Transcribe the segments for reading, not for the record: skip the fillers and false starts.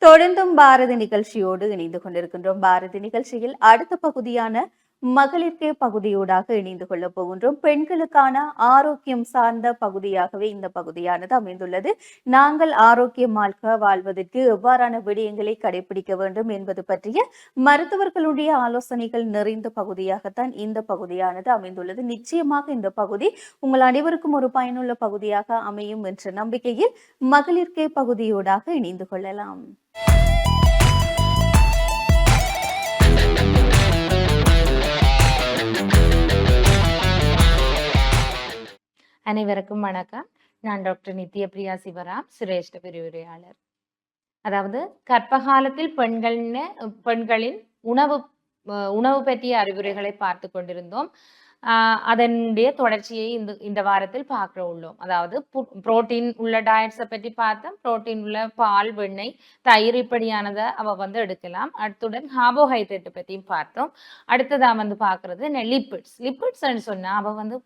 தொடர்ந்தும் பாரதி நிகழ்ச்சியோடு இணைந்து கொண்டிருக்கின்றோம். பாரதி நிகழ்ச்சியில் அடுத்த பகுதியான மகளிர்க்கே பகுதியூடாக இணைந்து கொள்ளப் போகின்றோம். பெண்களுக்கான ஆரோக்கியம் சார்ந்த பகுதியாகவே இந்த பகுதியானது அமைந்துள்ளது. நாங்கள் ஆரோக்கியமாக வாழ்வதற்கு எவ்வாறான விடயங்களை கடைபிடிக்க வேண்டும் என்பது பற்றிய மருத்துவர்களுடைய ஆலோசனைகள் நிறைந்த பகுதியாகத்தான் இந்த பகுதியானது அமைந்துள்ளது. நிச்சயமாக இந்த பகுதி உங்கள் அனைவருக்கும் ஒரு பயனுள்ள பகுதியாக அமையும் என்ற நம்பிக்கையில் மகளிர்க்கே பகுதியூடாக இணைந்து கொள்ளலாம். அனைவருக்கும் வணக்கம். நான் டாக்டர் நித்யபிரியா சிவராம், சிரேஷ்ட விரிவுரையாளர். அதாவது கர்ப்பகாலத்தில் பெண்களின் உணவு பற்றிய அறிவுரைகளை பார்த்து கொண்டிருந்தோம். அதனுடைய தொடர்ச்சியை இந்த வாரத்தில் பார்க்க உள்ளோம். அதாவது புரோட்டீன் உள்ள டயட்ஸை பற்றி பார்த்தோம். புரோட்டீன் உள்ள பால், வெண்ணெய், தயிர் இப்படியானதை எடுக்கலாம். அத்துடன் கார்போஹைட்ரேட் பற்றியும் பார்த்தோம். அடுத்ததாக பார்க்கறது லிப்பிட்ஸ்ன்னு சொன்னா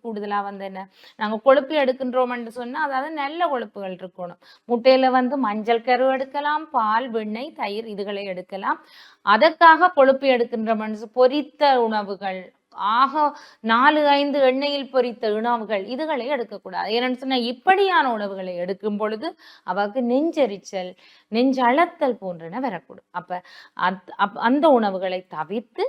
கூடுதலா என்ன நாங்கள் கொழுப்பு எடுக்கின்றோம்னு சொன்னா அதாவது நல்ல கொழுப்புகள் இருக்கணும். முட்டையில மஞ்சள் கரு எடுக்கலாம், பால், வெண்ணெய், தயிர் இதுகளை எடுக்கலாம். அதற்காக கொழுப்பு எடுக்கின்றோம்னு பொரித்த உணவுகள், 4-5 எண்ணெயில் பொரித்த உணவுகள் இதுகளை எடுக்கக்கூடாது. ஏன்னு சொன்னா இப்படியான உணவுகளை எடுக்கும் பொழுது அவருக்கு நெஞ்செரிச்சல், நெஞ்சளத்தல் போன்றன வரக்கூடும். அப்ப அந்த உணவுகளை தவிர்த்து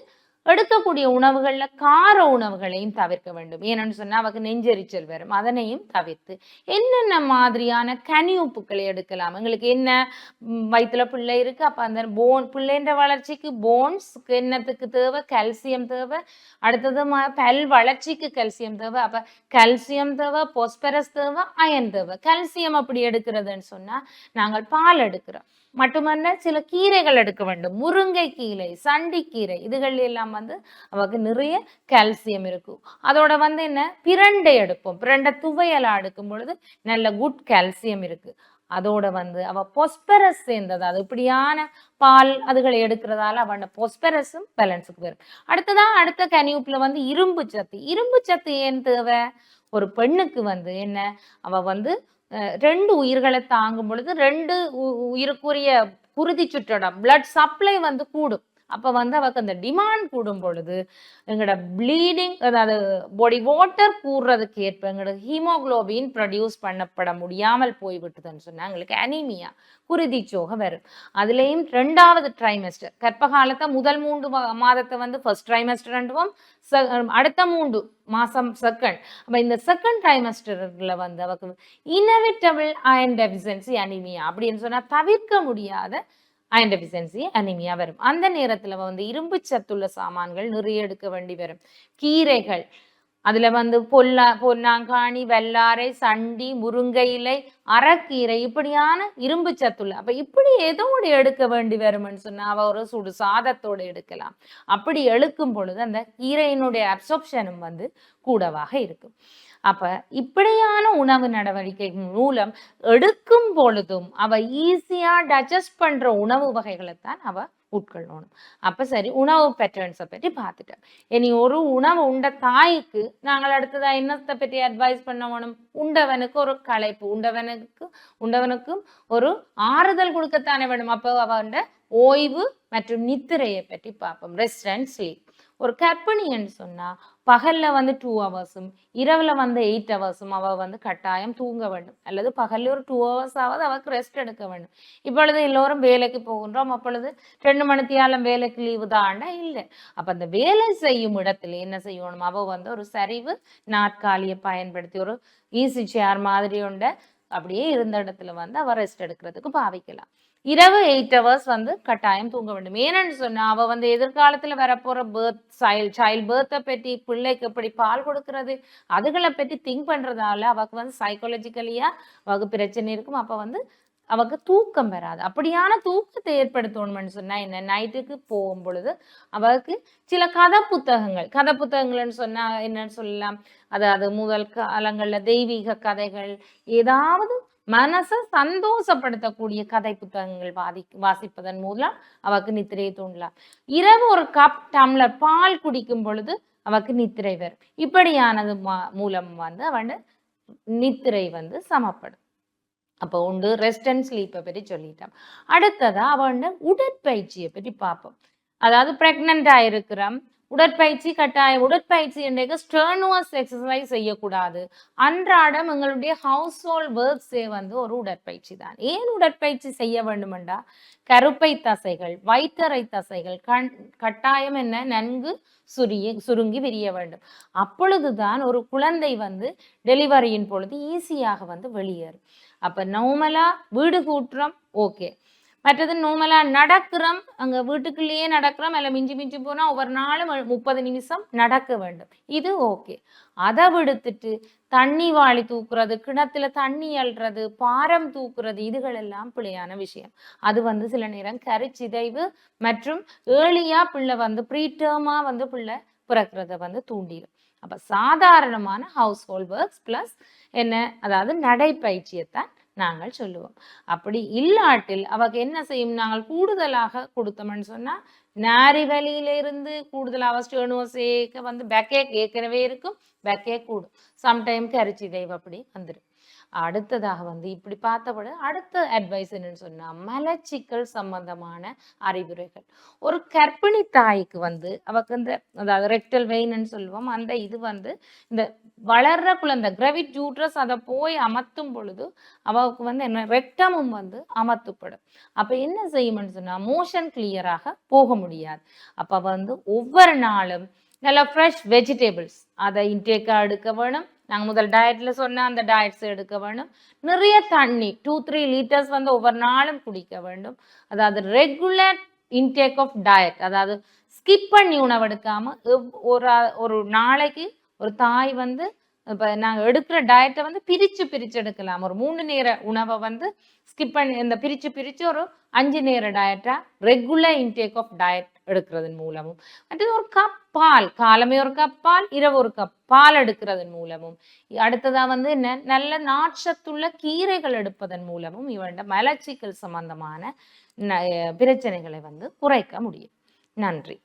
எடுக்கக்கூடிய உணவுகள்ல கார உணவுகளையும் தவிர்க்க வேண்டும். ஏன்னு சொன்னா அவருக்கு நெஞ்செரிச்சல் வரும். அதனையும் தவிர்த்து என்னென்ன மாதிரியான கனியுப்புக்களை எடுக்கலாம். எங்களுக்கு என்ன வயிற்றுல பிள்ளை இருக்கு, அப்ப அந்த பிள்ளைன்ற வளர்ச்சிக்கு போன்ஸ் என்னத்துக்கு தேவை, கால்சியம் தேவை. அடுத்தது பல் வளர்ச்சிக்கு கால்சியம் தேவை. அப்ப கால்சியம் தேவை, பாஸ்பரஸ் தேவை, அயன் தேவை. கால்சியம் அப்படி எடுக்கிறதுன்னு சொன்னா நாங்கள் பால் எடுக்கிறோம். மட்டுமல்ல சில கீரைகள் எடுக்க வேண்டும். முருங்கை கீரை, சண்டி கீரை இதுகள் எல்லாம் அவருக்கு நிறைய கால்சியம் இருக்கும். அதோட என்ன பிரண்டை எடுப்போம். பிரண்டை துவையலா எடுக்கும் பொழுது நல்ல குட் கால்சியம் இருக்கு. அதோட அவ பொஸ்பரஸ் சேர்ந்தது. அது இப்படியான பால் அதுகளை எடுக்கிறதால அவன் பொஸ்பரஸும் பேலன்ஸுக்கு வரும். அடுத்த கனியூப்ல இரும்பு சத்து ஏன் தேவை? ஒரு பெண்ணுக்கு என்ன அவ 2 உயிர்களை தாங்கும் பொழுது 2 உயிருக்குரிய குருதி சுற்றடம் பிளட் சப்ளை கூடும். அப்ப அவருக்கு அந்த டிமாண்ட் கூடும் பொழுது எங்களோட ப்ளீடிங், அதாவது பாடி வாட்டர் கூடுறதுக்கு ஏற்ப எங்களோட ஹீமோகுளோபின் ப்ரொடியூஸ் பண்ணப்பட முடியாமல் போய்விட்டுதுன்னு சொன்னா எங்களுக்கு அனீமியா, குருதி சோகை வரும். அதுலேயும் 2வது ட்ரைமெஸ்டர் கர்ப்பகாலத்தை முதல் 3 மாதத்தை ஃபர்ஸ்ட் ட்ரைமெஸ்டர் அடுத்த 3 மாசம் செகண்ட். அப்ப இந்த செகண்ட் ட்ரைமெஸ்டர்ல அவருக்கு இன்எவிட்டபிள் அயன் டெஃபிஷியன்சி அனீமியா அப்படின்னு சொன்னா தவிர்க்க முடியாத அயன் டெஃபிஷியன்சி அனீமியா வரும். அந்த நேரத்துல இரும்பு சத்துள்ள சாமான்கள் நிறைய எடுக்க வேண்டி வரும். கீரைகள் அதுல பொன்னாங்காணி, வெள்ளாரை, சண்டி, முருங்கை இலை, அரைக்கீரை இப்படியான இரும்பு சத்துள்ள. அப்ப இப்படி ஏதோடு எடுக்க வேண்டி வரும்னு சொன்னா அவ ஒரு சுடு சாதத்தோடு எடுக்கலாம். அப்படி எடுக்கும் பொழுது அந்த கீரையினுடைய அப்சார்ப்ஷனும் கூடவாக இருக்கும். அப்ப இப்படியான உணவு நடவடிக்கை மூலம் எடுக்கும் பொழுதும் அவ ஈஸியா டைஜஸ்ட் பண்ற உணவு வகைகளை தான் அவ உட்கொள்ளணும். அப்ப சரி, உணவு பேட்டர்ன்ஸை பற்றி பார்த்துட்டோம். இனி ஒரு உணவு உண்ட தாய்க்கு நாங்கள் அடுத்ததா என்னத்தை பற்றி அட்வைஸ் பண்ணணும்? உண்டவனுக்கு ஒரு களைப்பு, உண்டவனுக்கும் ஒரு ஆறுதல் கொடுக்கத்தானே வேணும். அப்போ அவன் ஓய்வு மற்றும் நித்திரையை பற்றி பார்ப்போம். Rest and sleep. ஒரு கர்ப்பிணின்னு சொன்னா பகல்ல 2 ஹவர்ஸும் இரவுல 8 ஹவர்ஸும் அவ கட்டாயம் தூங்க வேண்டும். அல்லது பகல்ல ஒரு 2 ஹவர்ஸ் ஆவது அவருக்கு ரெஸ்ட் எடுக்க வேண்டும். இப்பொழுது எல்லோரும் வேலைக்கு போகின்றோம். அப்பொழுது 2 மணித்தியாலம் வேலைக்கு லீவு தாண்டா இல்லை. அப்ப அந்த வேலை செய்யும் இடத்துல என்ன செய்யணும்? அவ ஒரு சரிவு நாற்காலியை பயன்படுத்தி ஒரு ஈஸி சேர் மாதிரி உண்ட அப்படியே இருந்த இடத்துல அவ ரெஸ்ட் எடுக்கிறதுக்கு பாவிக்கலாம். இரவு 8 ஹவர்ஸ் கட்டாயம் தூங்க வேண்டும். ஏன்னு சொன்னா அவ எதிர்காலத்துல வரப்போற சைல்ட் பேர்த்தை பற்றி, பிள்ளைக்கு எப்படி பால் கொடுக்கறது அதுகளை பற்றி திங்க் பண்றதால அவக்கு சைக்காலஜிக்கலியா அவக்கு பிரச்சனை இருக்கும். அப்ப அவக்கு தூக்கம் வராது. அப்படியான தூக்கத்தை ஏற்படுத்தணும்னு சொன்னா என்ன, நைட்டுக்கு போகும் பொழுது அவருக்கு சில கதை புத்தகங்கள்னு சொன்னா என்னன்னு சொல்லலாம், அதாவது முதல் காலங்கள்ல தெய்வீக கதைகள், ஏதாவது மனசை சந்தோஷப்படுத்தக்கூடிய கதை புத்தகங்கள் வாசிப்பதன் மூலம் அவக்கு நித்திரையை தூண்டலாம். இரவு ஒரு கப் டம்ளர் பால் குடிக்கும் பொழுது அவக்கு நித்திரை வரும். இப்படியானது மூலம் அவன் நித்திரை சமப்படும். அப்போ உண்டு ரெஸ்ட் அண்ட் ஸ்லீப்பை பற்றி சொல்லிட்டோம். அடுத்ததா அவன் உடற்பயிற்சியை பற்றி பார்ப்போம். அதாவது பிரெக்னெண்டா இருக்கிறோம், உடற்பயிற்சி கட்டாயம். உடற்பயிற்சி என்றைக்கு ஸ்டர்னுவஸ் எக்ஸசைஸ் செய்யக்கூடாது. அன்றாடம் எங்களுடைய ஹவுஸ் ஹோல்ட் ஒர்க்ஸே வந்து ஒரு உடற்பயிற்சி தான். ஏன் உடற்பயிற்சி செய்ய வேண்டுமெண்டா, கருப்பை தசைகள், வயிற்றறை தசைகள் கட்டாயம் என்ன நன்கு சுருங்கி விரிய வேண்டும். அப்பொழுதுதான் ஒரு குழந்தை வந்து டெலிவரியின் பொழுது ஈஸியாக வந்து வெளியேறும். அப்ப நார்மலா வீடு கூட்டுறோம், ஓகே. மற்றது நார்மலா நடக்கிறோம், அங்க வீட்டுக்குள்ளேயே நடக்கிறோம், அல்ல மிஞ்சி மிஞ்சி போனா ஒவ்வொரு நாளும் 30 நிமிஷம் நடக்க வேண்டும், இது ஓகே. அதை விடுத்துட்டு தண்ணி வாளி தூக்குறது, கிணத்துல தண்ணி அள்ளுறது, பாரம் தூக்குறது, இதுகள் எல்லாம் பிழையான விஷயம். அது வந்து சில நேரம் கருச்சிதைவு மற்றும் ஏர்லியா பிள்ளை வந்து ப்ரீடேர்மா வந்து பிள்ளை பிறக்கிறத வந்து தூண்டிடும். அப்ப சாதாரணமான ஹவுஸ் ஹோல்ட் ஒர்க்ஸ் பிளஸ் என்ன, அதாவது நடைப்பயிற்சியைத்தான் நாங்கள் சொல்லுவோம். அப்படி இல்லாட்டில் அவக்கு என்ன செய்யும், நாங்கள் கூடுதலாக கொடுத்தோம்னு சொன்னா நாரி வலியிலிருந்து கூடுதலாக ஸ்டெர்னோசேக்க வந்து பேக்கேக் ஏற்கனவே இருக்கும், பேக்கேக் கூடும், சம்டைம் கரிச்சிதைவு அப்படி வந்துடும். அடுத்ததாக வந்து இப்படி பார்த்தபோது அடுத்த அட்வைஸ் என்னன்னு சொன்னா மலச்சிக்கல் சம்பந்தமான அறிவுரைகள். ஒரு கர்ப்பிணி தாய்க்கு வந்து அவக்கு இந்த அதாவது ரெக்டல் வெயின்னு சொல்லுவோம், அந்த இது வந்து இந்த வளர்ற குழந்தை கிரவிட் யூட்ரஸ் அதை போய் அமர்த்தும் பொழுது அவருக்கு வந்து என்ன ரெக்டமும் வந்து அமர்த்தப்படும். அப்ப என்ன செய்யும்னு சொன்னா மோஷன் கிளியராக போக முடியாது. அப்ப வந்து ஒவ்வொரு நாளும் நல்ல ஃப்ரெஷ் வெஜிடபிள்ஸ் அதை இன்டேக்காக எடுக்க வேணும். நாங்கள் முதல் டயட்ல சொன்ன அந்த டயட்ஸ் எடுக்க வேணும். நிறைய தண்ணி 2-3 லிட்டர்ஸ் வந்து ஒவ்வொரு நாளும் குடிக்க வேண்டும். அதாவது ரெகுலர் இன்டேக் ஆஃப் டயட், அதாவது ஸ்கிப் பண்ணி உணவு எடுக்காம ஒரு நாளைக்கு ஒரு தாய் வந்து இப்போ நாங்கள் எடுக்கிற டயட்டை வந்து பிரித்து எடுக்கலாம். ஒரு 3 நேர உணவை வந்து ஸ்கிப் பண்ணி இந்த பிரித்து ஒரு 5 நேர டயட்டா ரெகுலர் இன்டேக் ஆஃப் டயட் எடுக்கிறதன் மூலமும், மற்றது ஒரு கப் பால், காலமே ஒரு கப் பால், இரவு ஒரு கப் பால் எடுக்கிறதன் மூலமும், அடுத்ததாக வந்து நல்ல நார்ச்சத்துள்ள கீரைகள் எடுப்பதன் மூலமும் இவண்ட மலச்சிக்கல் சம்பந்தமான பிரச்சனைகளை வந்து குறைக்க முடியும். நன்றி.